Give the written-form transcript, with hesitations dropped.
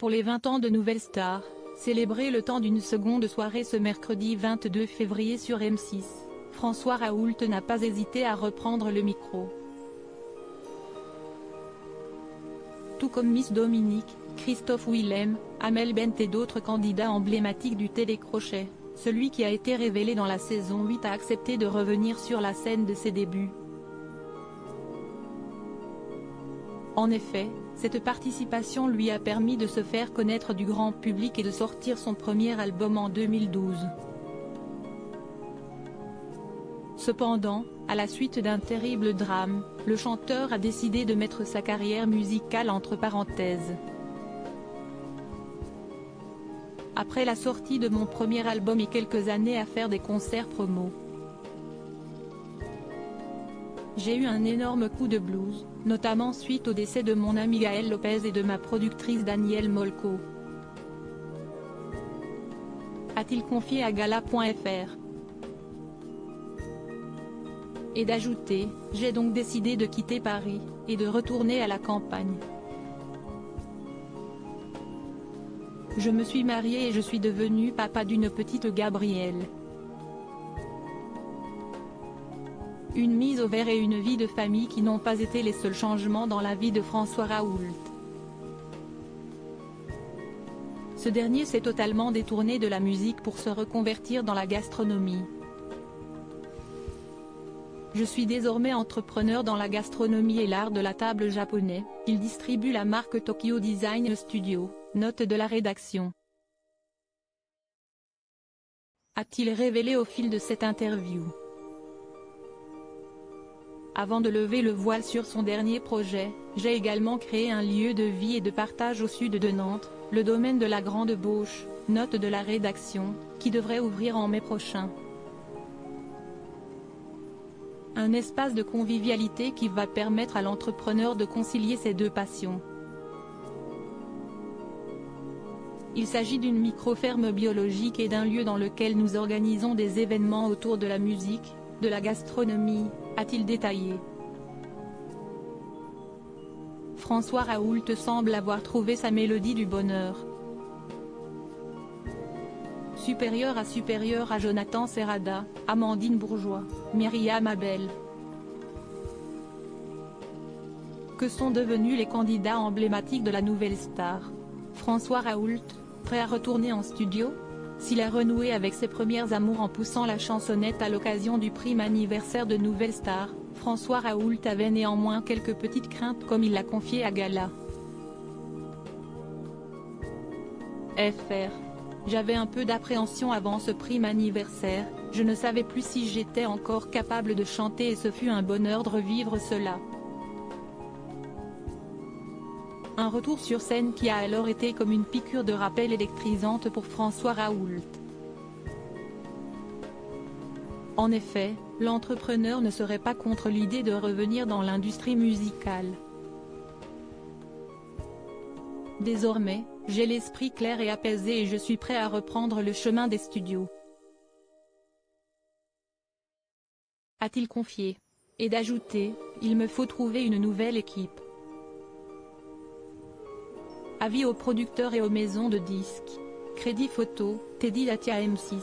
pour les 20 ans de Nouvelle Star, célébré le temps d'une seconde soirée ce mercredi 22 février sur M6, François Raoult n'a pas hésité à reprendre le micro. Tout comme Miss Dominique, Christophe Willem, Amel Bent et d'autres candidats emblématiques du télécrochet, celui qui a été révélé dans la saison 8 a accepté de revenir sur la scène de ses débuts. En effet, cette participation lui a permis de se faire connaître du grand public et de sortir son premier album en 2012. Cependant, à la suite d'un terrible drame, le chanteur a décidé de mettre sa carrière musicale entre parenthèses. Après la sortie de mon premier album et quelques années à faire des concerts promo, j'ai eu un énorme coup de blues, notamment suite au décès de mon ami Gaël Lopez et de ma productrice Danielle Molko, a-t-il confié à Gala.fr. Et d'ajouter, j'ai donc décidé de quitter Paris, et de retourner à la campagne. Je me suis marié et je suis devenu papa d'une petite Gabrielle. Une mise au vert et une vie de famille qui n'ont pas été les seuls changements dans la vie de François Raoult. Ce dernier s'est totalement détourné de la musique pour se reconvertir dans la gastronomie. Je suis désormais entrepreneur dans la gastronomie et l'art de la table japonais. Il distribue la marque Tokyo Design Studio, note de la rédaction. A-t-il révélé au fil de cette interview. Avant de lever le voile sur son dernier projet, j'ai également créé un lieu de vie et de partage au sud de Nantes, le domaine de la Grande Bauche, note de la rédaction, qui devrait ouvrir en mai prochain. Un espace de convivialité qui va permettre à l'entrepreneur de concilier ses deux passions. Il s'agit d'une micro-ferme biologique et d'un lieu dans lequel nous organisons des événements autour de la musique, de la gastronomie, a-t-il détaillé. François Raoult semble avoir trouvé sa mélodie du bonheur. Supérieur à Jonathan Serrada, Amandine Bourgeois, Myriam Abel. Que sont devenus les candidats emblématiques de la Nouvelle Star? François Raoult, prêt à retourner en studio? S'il a renoué avec ses premières amours en poussant la chansonnette à l'occasion du prime anniversaire de Nouvelle Star, François Raoult avait néanmoins quelques petites craintes comme il l'a confié à Gala. Fr. J'avais un peu d'appréhension avant ce prime anniversaire, je ne savais plus si j'étais encore capable de chanter et ce fut un bonheur de revivre cela. Un retour sur scène qui a alors été comme une piqûre de rappel électrisante pour François Raoult. En effet, l'entrepreneur ne serait pas contre l'idée de revenir dans l'industrie musicale. Désormais, j'ai l'esprit clair et apaisé et je suis prêt à reprendre le chemin des studios, a-t-il confié. Et d'ajouter, il me faut trouver une nouvelle équipe. Avis aux producteurs et aux maisons de disques. Crédit photo, Teddy Latia M6.